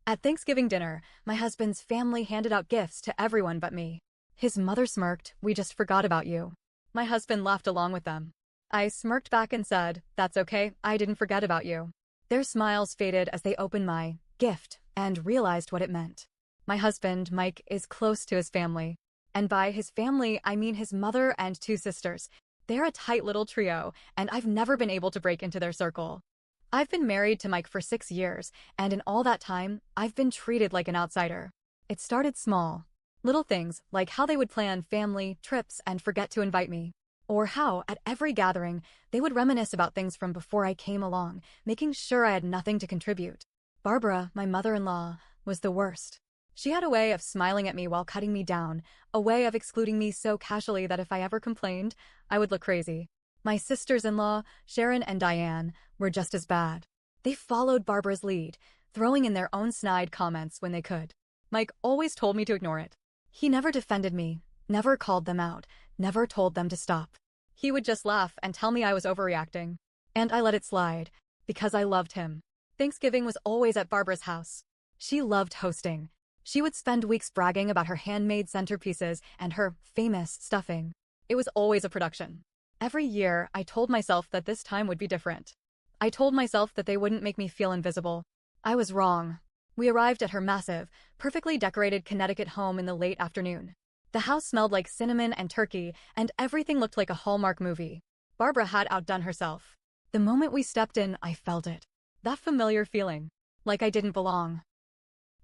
At Thanksgiving dinner, my husband's family handed out gifts to everyone but me. His mother smirked, "We just forgot about you." My husband laughed along with them. I smirked back and said, "That's okay, I didn't forget about you." Their smiles faded as they opened my gift and realized what it meant. My husband, Mike, is close to his family. And by his family, I mean his mother and two sisters. They're a tight little trio, and I've never been able to break into their circle. I've been married to Mike for 6 years, and in all that time, I've been treated like an outsider. It started small. Little things, like how they would plan family trips and forget to invite me. Or how, at every gathering, they would reminisce about things from before I came along, making sure I had nothing to contribute. Barbara, my mother-in-law, was the worst. She had a way of smiling at me while cutting me down, a way of excluding me so casually that if I ever complained, I would look crazy. My sisters-in-law, Sharon and Diane, were just as bad. They followed Barbara's lead, throwing in their own snide comments when they could. Mike always told me to ignore it. He never defended me, never called them out, never told them to stop. He would just laugh and tell me I was overreacting. And I let it slide, because I loved him. Thanksgiving was always at Barbara's house. She loved hosting. She would spend weeks bragging about her handmade centerpieces and her famous stuffing. It was always a production. Every year, I told myself that this time would be different. I told myself that they wouldn't make me feel invisible. I was wrong. We arrived at her massive, perfectly decorated Connecticut home in the late afternoon. The house smelled like cinnamon and turkey, and everything looked like a Hallmark movie. Barbara had outdone herself. The moment we stepped in, I felt it. That familiar feeling. Like I didn't belong.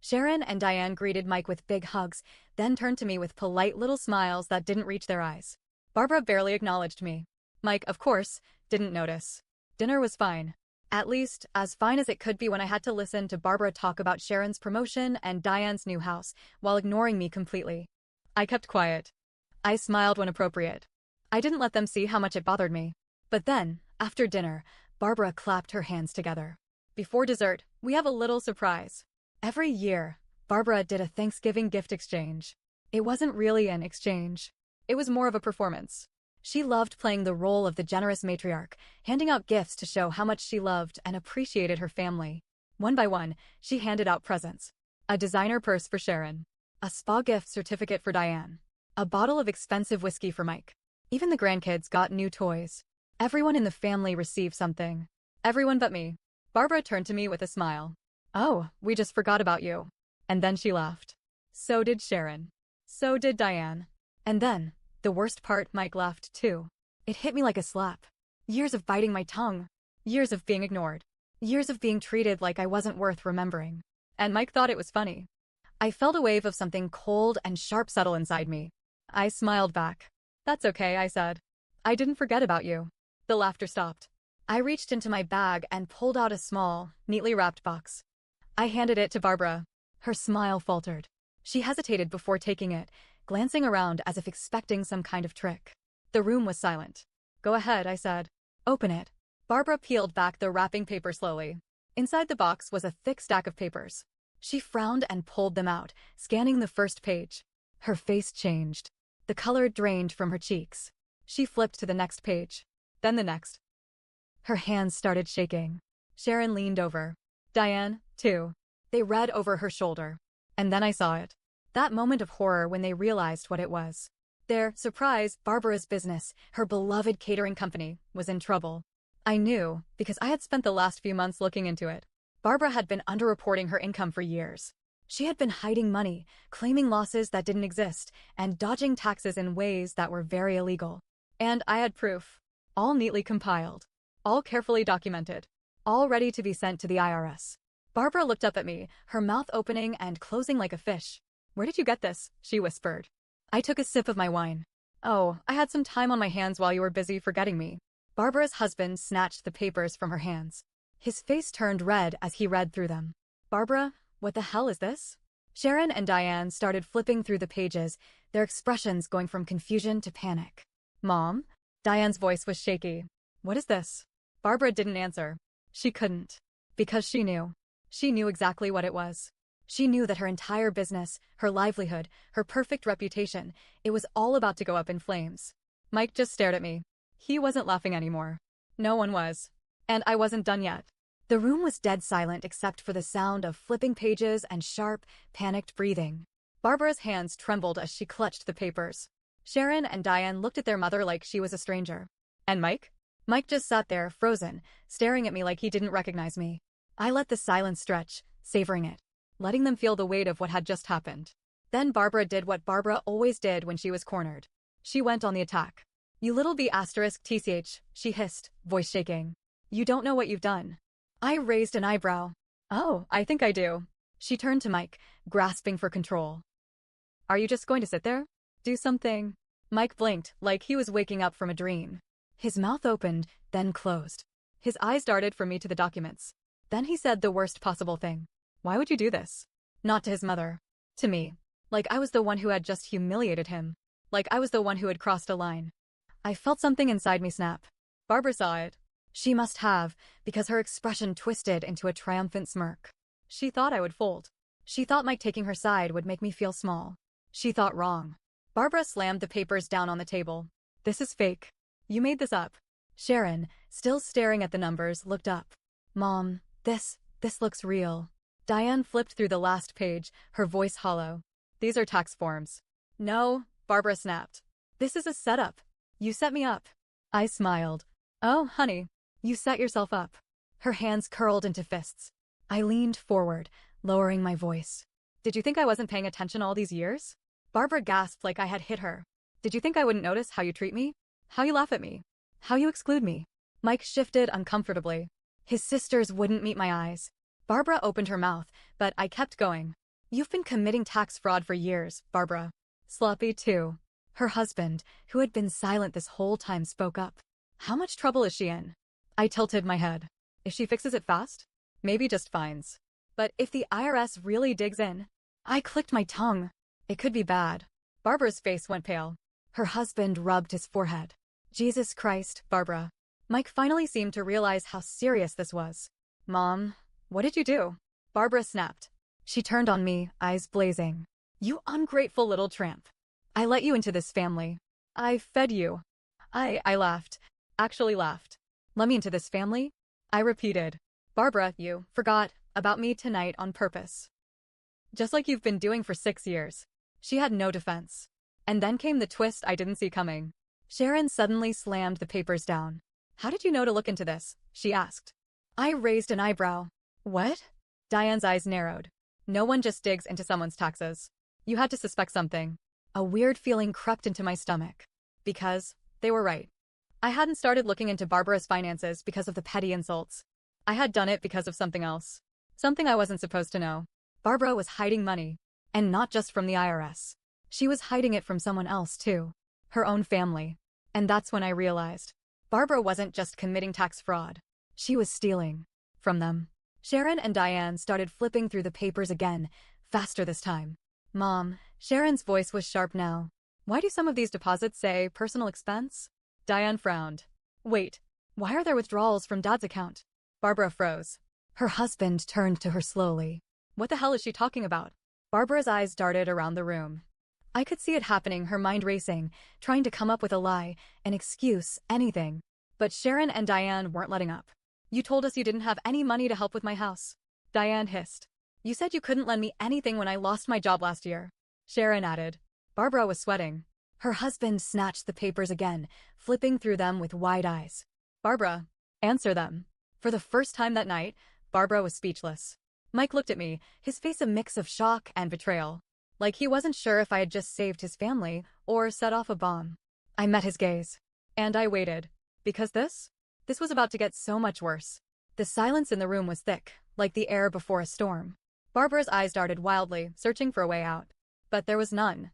Sharon and Diane greeted Mike with big hugs, then turned to me with polite little smiles that didn't reach their eyes. Barbara barely acknowledged me. Mike, of course, didn't notice. Dinner was fine. At least, as fine as it could be when I had to listen to Barbara talk about Sharon's promotion and Diane's new house, while ignoring me completely. I kept quiet. I smiled when appropriate. I didn't let them see how much it bothered me. But then, after dinner, Barbara clapped her hands together. Before dessert, we have a little surprise. Every year, Barbara did a Thanksgiving gift exchange. It wasn't really an exchange. It was more of a performance. She loved playing the role of the generous matriarch, handing out gifts to show how much she loved and appreciated her family. One by one, she handed out presents. A designer purse for Sharon. A spa gift certificate for Diane. A bottle of expensive whiskey for Mike. Even the grandkids got new toys. Everyone in the family received something. Everyone but me. Barbara turned to me with a smile. "Oh, we just forgot about you." And then she laughed. So did Sharon. So did Diane. And then, the worst part, Mike laughed too. It hit me like a slap. Years of biting my tongue. Years of being ignored. Years of being treated like I wasn't worth remembering. And Mike thought it was funny. I felt a wave of something cold and sharp settle inside me. I smiled back. "That's okay," I said. "I didn't forget about you." The laughter stopped. I reached into my bag and pulled out a small, neatly wrapped box. I handed it to Barbara. Her smile faltered. She hesitated before taking it, glancing around as if expecting some kind of trick. The room was silent. "Go ahead," I said. "Open it." Barbara peeled back the wrapping paper slowly. Inside the box was a thick stack of papers. She frowned and pulled them out, scanning the first page. Her face changed. The color drained from her cheeks. She flipped to the next page. Then the next. Her hands started shaking. Sharon leaned over. Diane, too. They read over her shoulder. And then I saw it. That moment of horror when they realized what it was. Their surprise, Barbara's business, her beloved catering company, was in trouble. I knew, because I had spent the last few months looking into it. Barbara had been underreporting her income for years. She had been hiding money, claiming losses that didn't exist, and dodging taxes in ways that were very illegal. And I had proof. All neatly compiled. All carefully documented. All ready to be sent to the IRS. Barbara looked up at me, her mouth opening and closing like a fish. "Where did you get this?" she whispered. I took a sip of my wine. "Oh, I had some time on my hands while you were busy forgetting me." Barbara's husband snatched the papers from her hands. His face turned red as he read through them. "Barbara, what the hell is this?" Sharon and Diane started flipping through the pages, their expressions going from confusion to panic. "Mom?" Diane's voice was shaky. "What is this?" Barbara didn't answer. She couldn't. Because she knew. She knew exactly what it was. She knew that her entire business, her livelihood, her perfect reputation, it was all about to go up in flames. Mike just stared at me. He wasn't laughing anymore. No one was. And I wasn't done yet. The room was dead silent except for the sound of flipping pages and sharp, panicked breathing. Barbara's hands trembled as she clutched the papers. Sharon and Diane looked at their mother like she was a stranger. And Mike? Mike just sat there, frozen, staring at me like he didn't recognize me. I let the silence stretch, savoring it, letting them feel the weight of what had just happened. Then Barbara did what Barbara always did when she was cornered. She went on the attack. "You little B***TCH, she hissed, voice shaking. "You don't know what you've done." I raised an eyebrow. "Oh, I think I do." She turned to Mike, grasping for control. "Are you just going to sit there? Do something." Mike blinked, like he was waking up from a dream. His mouth opened, then closed. His eyes darted from me to the documents. Then he said the worst possible thing. "Why would you do this?" Not to his mother. To me. Like I was the one who had just humiliated him. Like I was the one who had crossed a line. I felt something inside me snap. Barbara saw it. She must have, because her expression twisted into a triumphant smirk. She thought I would fold. She thought Mike taking her side would make me feel small. She thought wrong. Barbara slammed the papers down on the table. "This is fake. You made this up." Sharon, still staring at the numbers, looked up. "Mom, this looks real." Diane flipped through the last page, her voice hollow. "These are tax forms." "No," Barbara snapped. "This is a setup. You set me up." I smiled. "Oh, honey, you set yourself up." Her hands curled into fists. I leaned forward, lowering my voice. "Did you think I wasn't paying attention all these years?" Barbara gasped like I had hit her. "Did you think I wouldn't notice how you treat me? How you laugh at me? How you exclude me?" Mike shifted uncomfortably. His sisters wouldn't meet my eyes. Barbara opened her mouth, but I kept going. "You've been committing tax fraud for years, Barbara." Sloppy, too. Her husband, who had been silent this whole time, spoke up. "How much trouble is she in?" I tilted my head. "If she fixes it fast? Maybe just fines. But if the IRS really digs in?" I clicked my tongue. "It could be bad." Barbara's face went pale. Her husband rubbed his forehead. "Jesus Christ, Barbara." Mike finally seemed to realize how serious this was. "Mom, what did you do?" Barbara snapped. She turned on me, eyes blazing. "You ungrateful little tramp. I let you into this family. I fed you." I laughed. Actually laughed. "Let me into this family?" I repeated. "Barbara, you forgot about me tonight on purpose. Just like you've been doing for 6 years." She had no defense. And then came the twist I didn't see coming. Sharon suddenly slammed the papers down. "How did you know to look into this?" she asked. I raised an eyebrow. "What?" Diane's eyes narrowed. "No one just digs into someone's taxes. You had to suspect something." A weird feeling crept into my stomach. Because they were right. I hadn't started looking into Barbara's finances because of the petty insults. I had done it because of something else. Something I wasn't supposed to know. Barbara was hiding money. And not just from the IRS. She was hiding it from someone else, too. Her own family. And that's when I realized. Barbara wasn't just committing tax fraud. She was stealing. From them. Sharon and Diane started flipping through the papers again, faster this time. "Mom," Sharon's voice was sharp now. "Why do some of these deposits say personal expense?" Diane frowned. "Wait, why are there withdrawals from Dad's account?" Barbara froze. Her husband turned to her slowly. "What the hell is she talking about?" Barbara's eyes darted around the room. I could see it happening, her mind racing, trying to come up with a lie, an excuse, anything. But Sharon and Diane weren't letting up. "You told us you didn't have any money to help with my house." Diane hissed. "You said you couldn't lend me anything when I lost my job last year." Sharon added. Barbara was sweating. Her husband snatched the papers again, flipping through them with wide eyes. "Barbara, answer them." For the first time that night, Barbara was speechless. Mike looked at me, his face a mix of shock and betrayal. Like he wasn't sure if I had just saved his family or set off a bomb. I met his gaze. And I waited. Because this was about to get so much worse. The silence in the room was thick, like the air before a storm. Barbara's eyes darted wildly, searching for a way out. But there was none.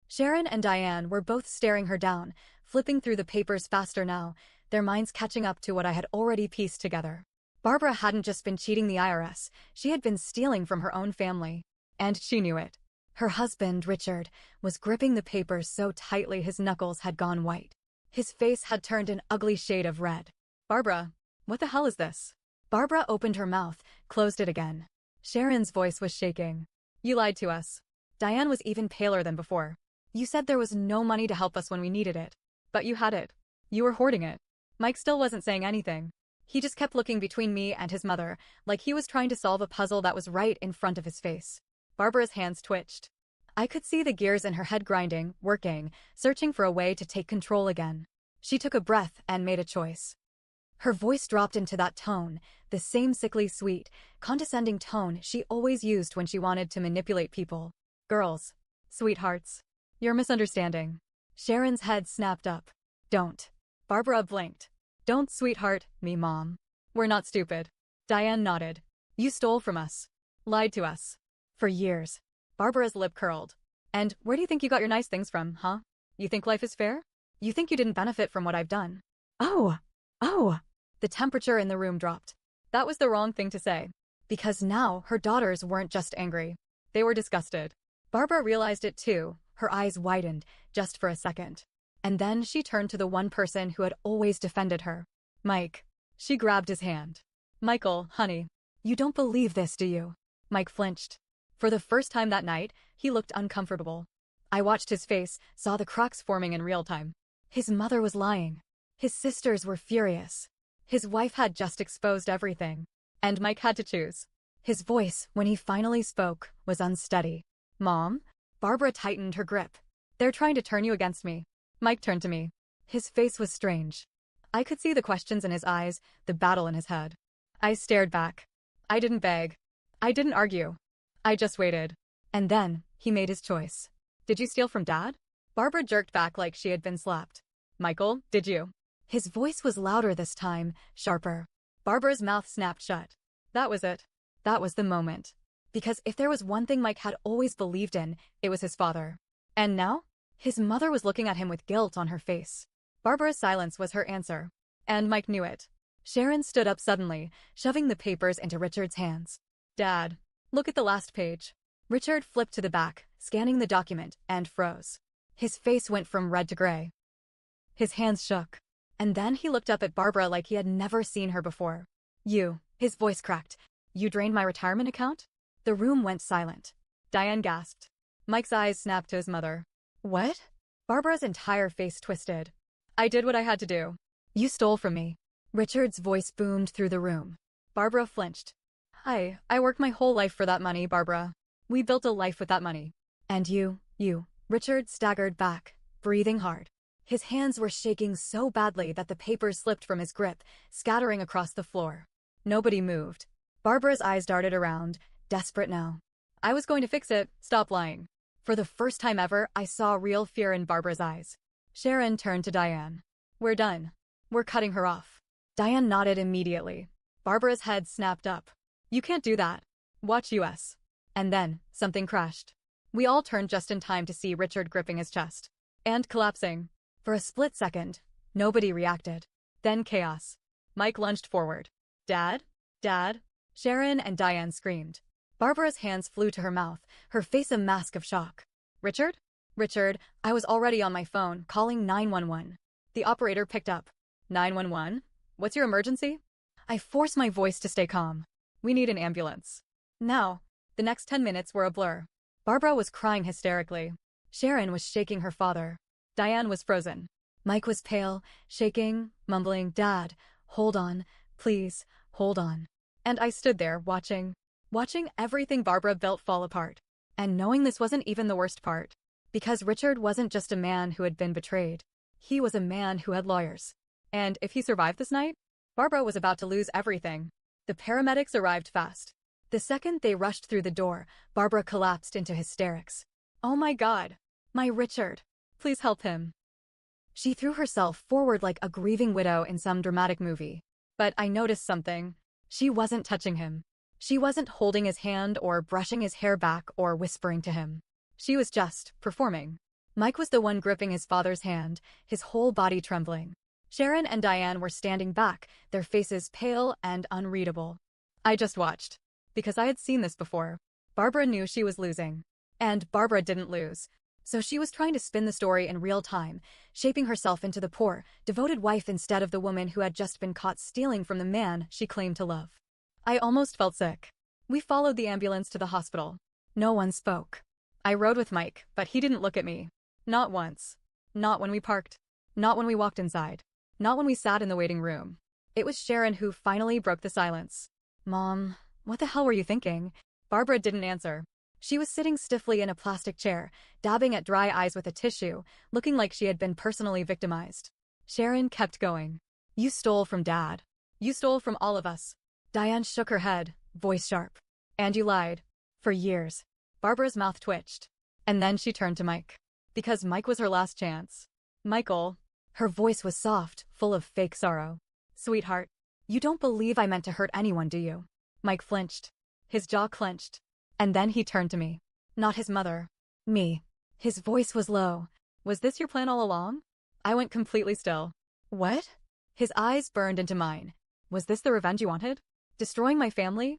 Sharon and Diane were both staring her down, flipping through the papers faster now, their minds catching up to what I had already pieced together. Barbara hadn't just been cheating the IRS, she had been stealing from her own family. And she knew it. Her husband, Richard, was gripping the papers so tightly his knuckles had gone white. His face had turned an ugly shade of red. "Barbara, what the hell is this?" Barbara opened her mouth, closed it again. Sharon's voice was shaking. "You lied to us." Diane was even paler than before. "You said there was no money to help us when we needed it. But you had it. You were hoarding it." Mike still wasn't saying anything. He just kept looking between me and his mother, like he was trying to solve a puzzle that was right in front of his face. Barbara's hands twitched. I could see the gears in her head grinding, working, searching for a way to take control again. She took a breath and made a choice. Her voice dropped into that tone, the same sickly sweet, condescending tone she always used when she wanted to manipulate people. Girls. Sweethearts. You're misunderstanding. Sharon's head snapped up. Don't. Barbara blinked. Don't sweetheart me, Mom. We're not stupid. Diane nodded. You stole from us. Lied to us. For years. Barbara's lip curled. And where do you think you got your nice things from, huh? You think life is fair? You think you didn't benefit from what I've done? Oh. The temperature in the room dropped. That was the wrong thing to say. Because now her daughters weren't just angry. They were disgusted. Barbara realized it too. Her eyes widened, just for a second. And then she turned to the one person who had always defended her. Mike. She grabbed his hand. Michael, honey. You don't believe this, do you? Mike flinched. For the first time that night, he looked uncomfortable. I watched his face, saw the cracks forming in real time. His mother was lying. His sisters were furious. His wife had just exposed everything. And Mike had to choose. His voice, when he finally spoke, was unsteady. Mom? Barbara tightened her grip. They're trying to turn you against me. Mike turned to me. His face was strange. I could see the questions in his eyes, the battle in his head. I stared back. I didn't beg. I didn't argue. I just waited. And then, he made his choice. Did you steal from Dad? Barbara jerked back like she had been slapped. Michael, did you? His voice was louder this time, sharper. Barbara's mouth snapped shut. That was it. That was the moment. Because if there was one thing Mike had always believed in, it was his father. And now? His mother was looking at him with guilt on her face. Barbara's silence was her answer. And Mike knew it. Sharon stood up suddenly, shoving the papers into Richard's hands. Dad, look at the last page. Richard flipped to the back, scanning the document, and froze. His face went from red to gray. His hands shook. And then he looked up at Barbara like he had never seen her before. You, his voice cracked. You drained my retirement account? The room went silent. Diane gasped. Mike's eyes snapped to his mother. What? Barbara's entire face twisted. I did what I had to do. You stole from me. Richard's voice boomed through the room. Barbara flinched. I worked my whole life for that money, Barbara. We built a life with that money. And you. Richard staggered back, breathing hard. His hands were shaking so badly that the papers slipped from his grip, scattering across the floor. Nobody moved. Barbara's eyes darted around, desperate now. I was going to fix it, stop lying. For the first time ever, I saw real fear in Barbara's eyes. Sharon turned to Diane. We're done. We're cutting her off. Diane nodded immediately. Barbara's head snapped up. You can't do that. Watch US. And then, something crashed. We all turned just in time to see Richard gripping his chest. And collapsing. For a split second, nobody reacted. Then chaos. Mike lunged forward. Dad? Dad? Sharon and Diane screamed. Barbara's hands flew to her mouth, her face a mask of shock. Richard? Richard, I was already on my phone, calling 911. The operator picked up. 911? What's your emergency? I forced my voice to stay calm. We need an ambulance. Now. The next 10 minutes were a blur. Barbara was crying hysterically. Sharon was shaking her father. Diane was frozen. Mike was pale, shaking, mumbling, Dad, hold on, please, hold on. And I stood there, watching everything Barbara built fall apart. And knowing this wasn't even the worst part. Because Richard wasn't just a man who had been betrayed. He was a man who had lawyers. And if he survived this night, Barbara was about to lose everything. The paramedics arrived fast. The second they rushed through the door, Barbara collapsed into hysterics. Oh my God. My Richard. Please help him. She threw herself forward like a grieving widow in some dramatic movie. But I noticed something. She wasn't touching him. She wasn't holding his hand or brushing his hair back or whispering to him. She was just performing. Mike was the one gripping his father's hand, his whole body trembling. Sharon and Diane were standing back, their faces pale and unreadable. I just watched. Because I had seen this before. Barbara knew she was losing. And Barbara didn't lose. So she was trying to spin the story in real time, shaping herself into the poor, devoted wife instead of the woman who had just been caught stealing from the man she claimed to love. I almost felt sick. We followed the ambulance to the hospital. No one spoke. I rode with Mike, but he didn't look at me. Not once. Not when we parked. Not when we walked inside. Not when we sat in the waiting room. It was Sharon who finally broke the silence. Mom, what the hell were you thinking? Barbara didn't answer. She was sitting stiffly in a plastic chair, dabbing at dry eyes with a tissue, looking like she had been personally victimized. Sharon kept going. You stole from Dad. You stole from all of us. Diane shook her head, voice sharp. And you lied. For years. Barbara's mouth twitched. And then she turned to Mike. Because Mike was her last chance. Michael. Her voice was soft, full of fake sorrow. Sweetheart, you don't believe I meant to hurt anyone, do you? Mike flinched. His jaw clenched. And then he turned to me. Not his mother. Me. His voice was low. Was this your plan all along? I went completely still. What? His eyes burned into mine. Was this the revenge you wanted? Destroying my family?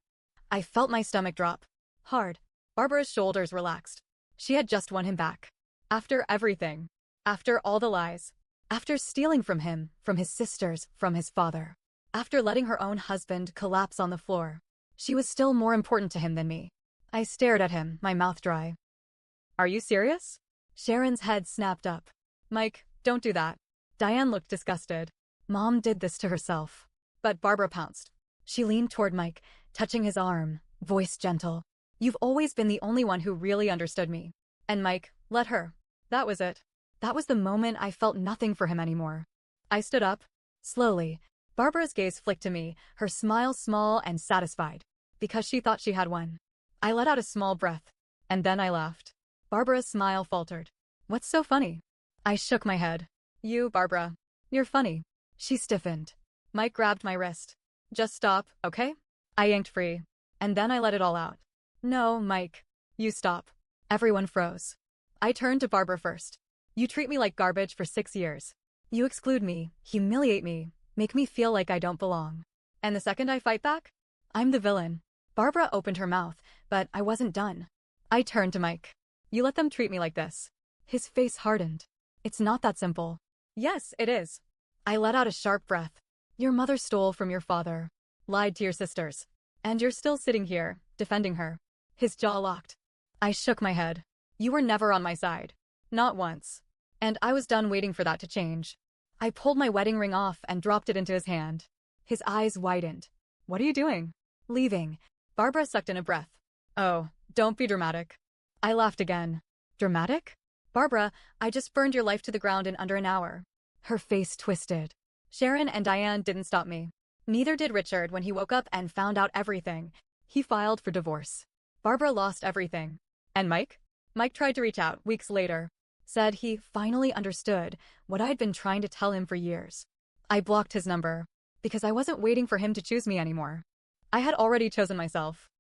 I felt my stomach drop. Hard. Barbara's shoulders relaxed. She had just won him back. After everything. After all the lies. After stealing from him, from his sisters, from his father. After letting her own husband collapse on the floor. She was still more important to him than me. I stared at him, my mouth dry. Are you serious? Sharon's head snapped up. Mike, don't do that. Diane looked disgusted. Mom did this to herself. But Barbara pounced. She leaned toward Mike, touching his arm, voice gentle. You've always been the only one who really understood me. And Mike, let her. That was it. That was the moment I felt nothing for him anymore. I stood up. Slowly. Barbara's gaze flicked to me, her smile small and satisfied. Because she thought she had won. I let out a small breath. And then I laughed. Barbara's smile faltered. What's so funny? I shook my head. You, Barbara. You're funny. She stiffened. Mike grabbed my wrist. Just stop, okay? I yanked free. And then I let it all out. No, Mike. You stop. Everyone froze. I turned to Barbara first. You treat me like garbage for 6 years. You exclude me, humiliate me, make me feel like I don't belong. And the second I fight back, I'm the villain. Barbara opened her mouth, but I wasn't done. I turned to Mike. You let them treat me like this. His face hardened. It's not that simple. Yes, it is. I let out a sharp breath. Your mother stole from your father, lied to your sisters, and you're still sitting here, defending her. His jaw locked. I shook my head. You were never on my side. Not once. And I was done waiting for that to change. I pulled my wedding ring off and dropped it into his hand. His eyes widened. What are you doing? Leaving. Barbara sucked in a breath. Oh, don't be dramatic. I laughed again. Dramatic? Barbara, I just burned your life to the ground in under an hour. Her face twisted. Sharon and Diane didn't stop me. Neither did Richard when he woke up and found out everything. He filed for divorce. Barbara lost everything. And Mike? Mike tried to reach out weeks later. Said he finally understood what I'd been trying to tell him for years. I blocked his number because I wasn't waiting for him to choose me anymore. I had already chosen myself.